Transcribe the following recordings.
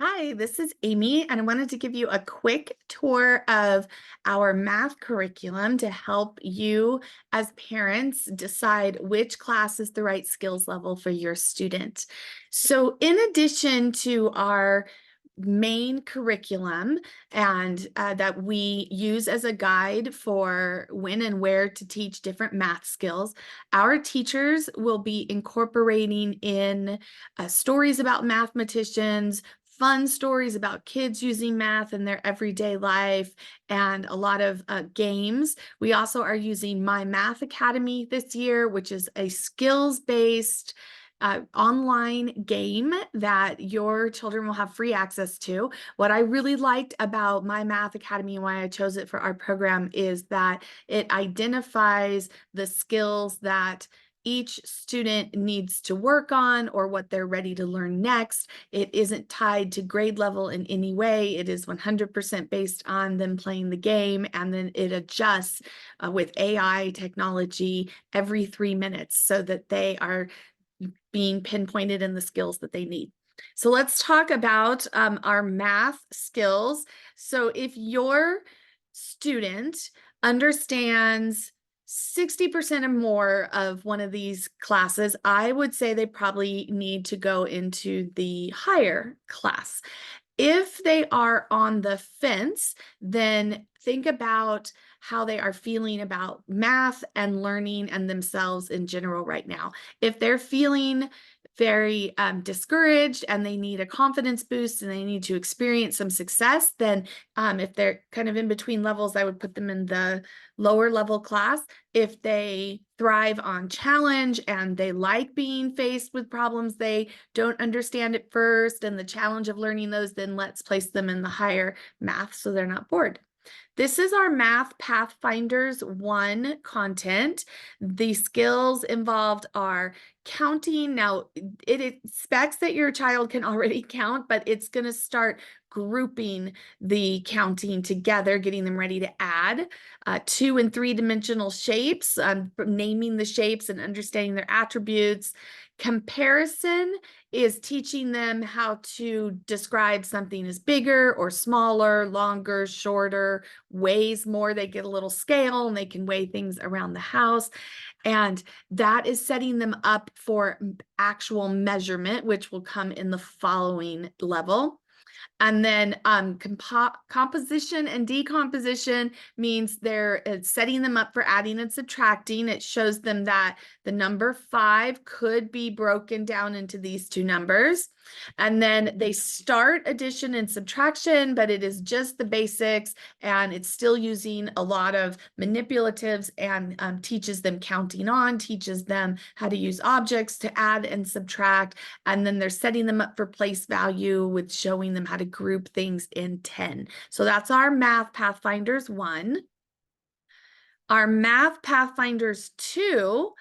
Hi, this is Amy, and I wanted to give you a quick tour of our math curriculum to help you as parents decide which class is the right skills level for your student. So, in addition to our main curriculum and that we use as a guide for when and where to teach different math skills, our teachers will be incorporating in stories about mathematicians, fun stories about kids using math in their everyday life, and a lot of games. We also are using My Math Academy this year, which is a skills-based online game that your children will have free access to. What I really liked about My Math Academy and why I chose it for our program is that it identifies the skills that each student needs to work on or what they're ready to learn next. It isn't tied to grade level in any way. It is 100% based on them playing the game, and then it adjusts with AI technology every 3 minutes so that they are being pinpointed in the skills that they need. So let's talk about our math skills. So if your student understands 60% or more of one of these classes, I would say they probably need to go into the higher class. If they are on the fence, then think about how they are feeling about math and learning and themselves in general right now. If they're feeling very discouraged and they need a confidence boost and they need to experience some success, then if they're kind of in between levels, I would put them in the lower level class. If they thrive on challenge and they like being faced with problems they don't understand at first and the challenge of learning those, then let's place them in the higher math so they're not bored. This is our Math Pathfinders 1 content. The skills involved are counting. Now, it expects that your child can already count, but it's going to start grouping the counting together, getting them ready to add. 2 and 3-dimensional shapes, naming the shapes and understanding their attributes. Comparison is teaching them how to describe something as bigger or smaller, longer, shorter, weighs more. They get a little scale and they can weigh things around the house. And that is setting them up for actual measurement, which will come in the following level. And then composition and decomposition means they're setting them up for adding and subtracting. It shows them that the number 5 could be broken down into these two numbers. And then they start addition and subtraction, but it is just the basics, and it's still using a lot of manipulatives and teaches them counting on, teaches them how to use objects to add and subtract. And then they're setting them up for place value with showing them how to group things in 10. So that's our Math Pathfinders 1. Our Math Pathfinders 2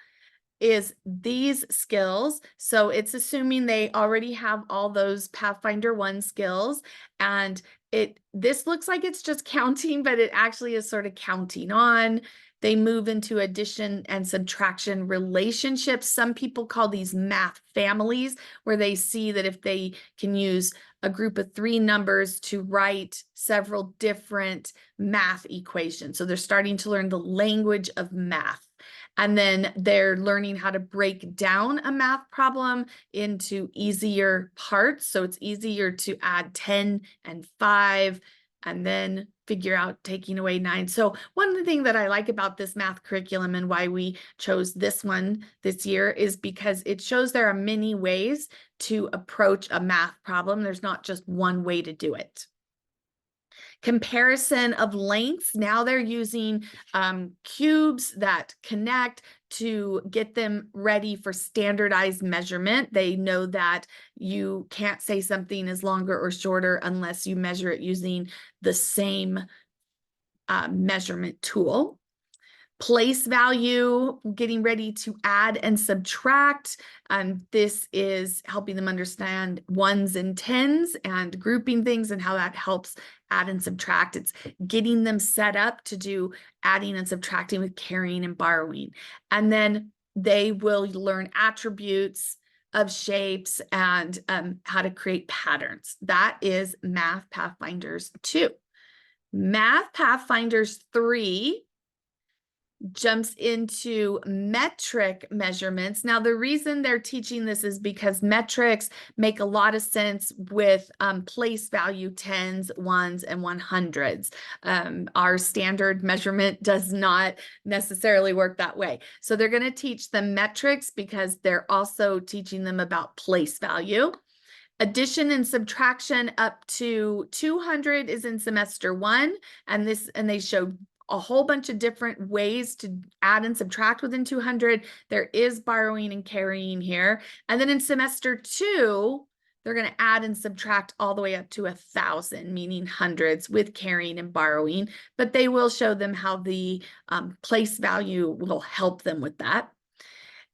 is these skills. So it's assuming they already have all those Pathfinder 1 skills. And this looks like it's just counting, but it actually is sort of counting on. They move into addition and subtraction relationships. Some people call these math families, where they see that if they can use a group of 3 numbers to write several different math equations. So they're starting to learn the language of math. And then they're learning how to break down a math problem into easier parts. So it's easier to add 10 and 5 and then figure out taking away 9. So one of the things that I like about this math curriculum and why we chose this one this year is because it shows there are many ways to approach a math problem. There's not just one way to do it. Comparison of lengths. Now they're using cubes that connect to get them ready for standardized measurement. They know that you can't say something is longer or shorter unless you measure it using the same measurement tool. Place value, getting ready to add and subtract. This is helping them understand ones and tens and grouping things and how that helps add and subtract. It's getting them set up to do adding and subtracting with carrying and borrowing. And then they will learn attributes, of shapes and how to create patterns. That is Math Pathfinders 2. Math Pathfinders 3 jumps into metric measurements. Now, the reason they're teaching this is because metrics make a lot of sense with place value tens, ones, and 100s. Our standard measurement does not necessarily work that way. So they're going to teach them metrics because they're also teaching them about place value. Addition and subtraction up to 200 is in semester 1, and they show a whole bunch of different ways to add and subtract within 200. There is borrowing and carrying here. And then in semester 2, they're going to add and subtract all the way up to 1,000, meaning hundreds with carrying and borrowing, but they will show them how the place value will help them with that.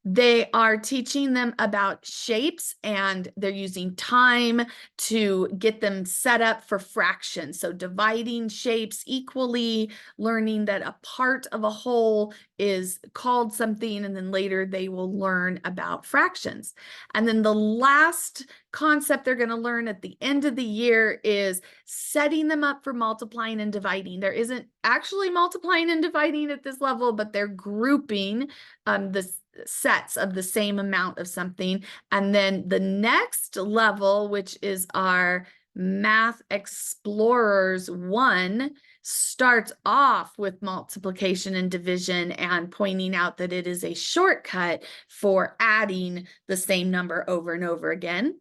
They are teaching them about shapes, and they're using time to get them set up for fractions. So dividing shapes equally, learning that a part of a whole is called something, and then later they will learn about fractions. And then the last concept they're going to learn at the end of the year is setting them up for multiplying and dividing. There isn't actually multiplying and dividing at this level, but they're grouping the sets of the same amount of something. And then the next level, which is our Math Explorers 1, starts off with multiplication and division and pointing out that it is a shortcut for adding the same number over and over again.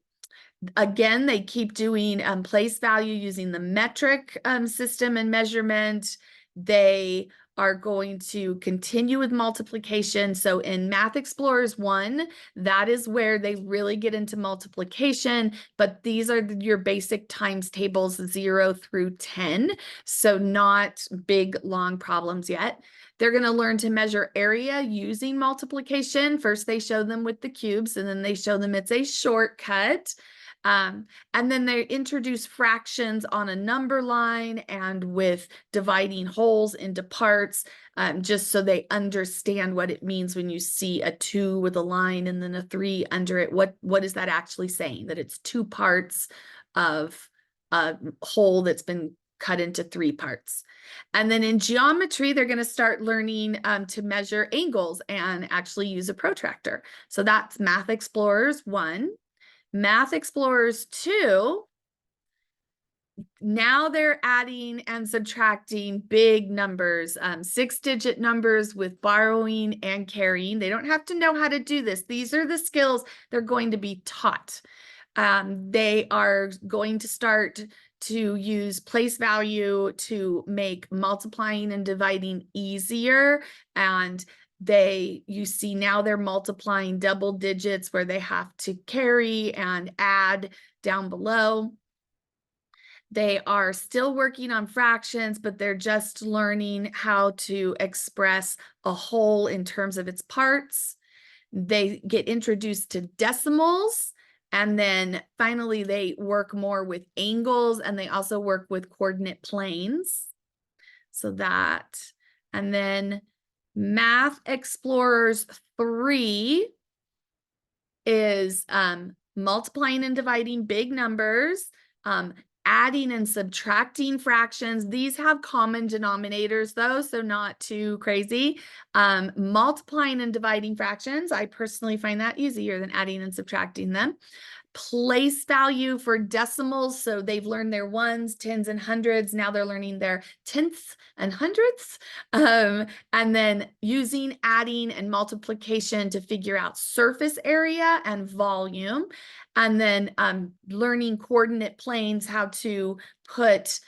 Again, they keep doing place value using the metric system and measurement. They are going to continue with multiplication. So in Math Explorers 1, that is where they really get into multiplication, but these are your basic times tables 0 through 10. So not big, long problems yet. They're going to learn to measure area using multiplication. First, they show them with the cubes, and then they show them it's a shortcut. And then they introduce fractions on a number line and with dividing wholes into parts, just so they understand what it means when you see a 2 with a line and then a 3 under it. What is that actually saying? That it's 2 parts of a whole that's been cut into 3 parts. And then in geometry, they're going to start learning to measure angles and actually use a protractor. So that's Math Explorers 1. Math Explorers 2, now they're adding and subtracting big numbers, 6-digit numbers with borrowing and carrying. They don't have to know how to do this. These are the skills they're going to be taught. They are going to start to use place value to make multiplying and dividing easier, and you see now they're multiplying double digits where they have to carry and add down below. They are still working on fractions, but they're just learning how to express a whole in terms of its parts. They get introduced to decimals, and then finally they work more with angles, and they also work with coordinate planes. So that, and then Math Explorers 3 is multiplying and dividing big numbers, adding and subtracting fractions. These have common denominators though, so not too crazy. Multiplying and dividing fractions, I personally find that easier than adding and subtracting them. Place value for decimals, so they've learned their ones, tens, and hundreds. Now they're learning their tenths and hundredths. And then using adding and multiplication to figure out surface area and volume. And then learning coordinate planes, how to put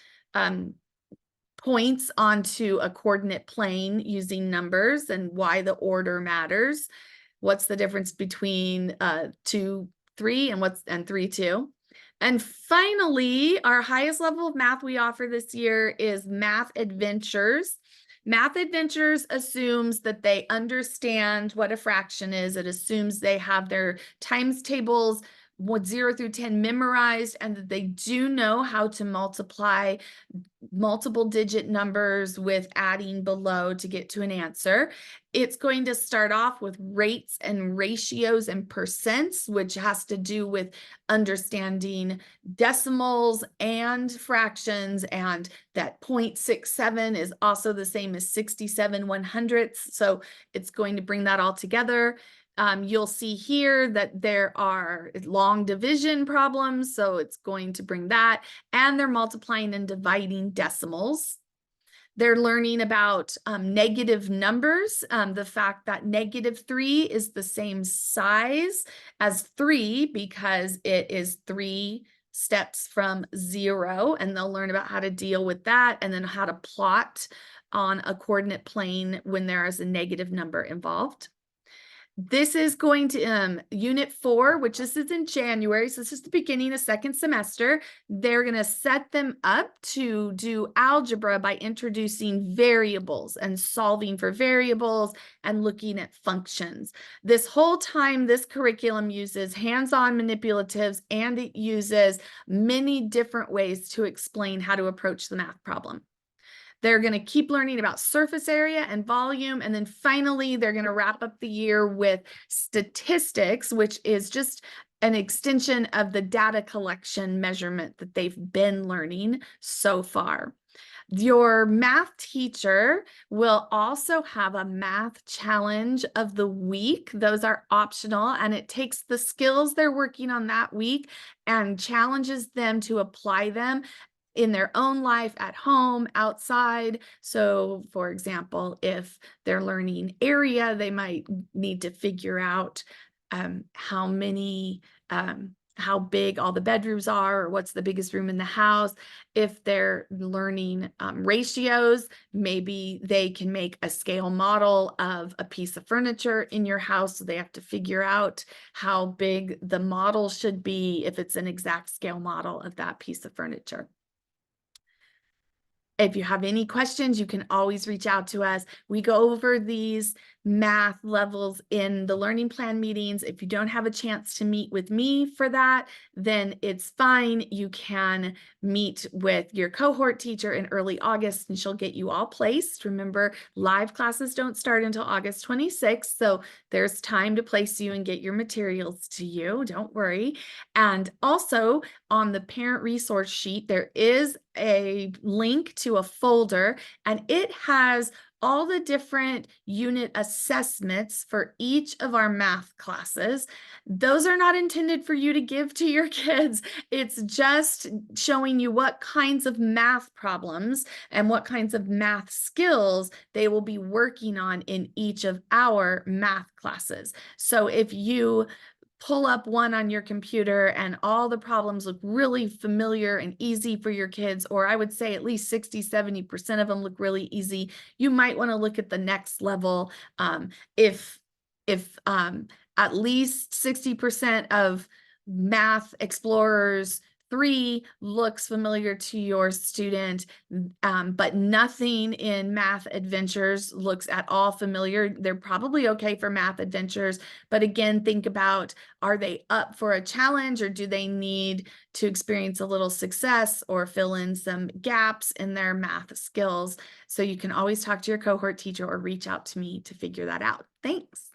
points onto a coordinate plane using numbers and why the order matters. What's the difference between 2, 3 and 3, 2. And finally, our highest level of math we offer this year is Math Adventures. Math Adventures assumes that they understand what a fraction is. It assumes they have their times tables what 0 through 10 memorized and that they do know how to multiply multiple digit numbers with adding below to get to an answer. It's going to start off with rates and ratios and percents, which has to do with understanding decimals and fractions, and that 0.67 is also the same as 67/100ths. So it's going to bring that all together. You'll see here that there are long division problems, so it's going to bring that, and they're multiplying and dividing decimals. They're learning about negative numbers, the fact that -3 is the same size as 3 because it is 3 steps from 0, and they'll learn about how to deal with that and then how to plot on a coordinate plane when there is a negative number involved. This is going to Unit 4, which this is in January, so this is the beginning of second semester. They're going to set them up to do algebra by introducing variables and solving for variables and looking at functions. This whole time, this curriculum uses hands-on manipulatives, and it uses many different ways to explain how to approach the math problem. They're going to keep learning about surface area and volume. And then finally, they're going to wrap up the year with statistics, which is just an extension of the data collection measurement that they've been learning so far. Your math teacher will also have a math challenge of the week. Those are optional, and it takes the skills they're working on that week and challenges them to apply them in their own life, at home, outside. So, for example, if they're learning area, they might need to figure out how many, how big all the bedrooms are, or what's the biggest room in the house. If they're learning ratios, maybe they can make a scale model of a piece of furniture in your house. So they have to figure out how big the model should be if it's an exact scale model of that piece of furniture. If you have any questions, you can always reach out to us. We go over these math levels in the learning plan meetings. If you don't have a chance to meet with me for that, then it's fine. You can meet with your cohort teacher in early August, and she'll get you all placed. Remember, live classes don't start until August 26th, so there's time to place you and get your materials to you. Don't worry. And also, on the parent resource sheet, there is a link to a folder, and it has all the different unit assessments for each of our math classes. Those are not intended for you to give to your kids. It's just showing you what kinds of math problems and what kinds of math skills they will be working on in each of our math classes. So if you pull up one on your computer and all the problems look really familiar and easy for your kids, or I would say at least 60–70% of them look really easy, you might want to look at the next level. If at least 60% of Math Explorers 3 looks familiar to your student, but nothing in Math Adventures looks at all familiar, they're probably okay for Math Adventures. But again, think about, are they up for a challenge, or do they need to experience a little success or fill in some gaps in their math skills? So you can always talk to your cohort teacher or reach out to me to figure that out. Thanks.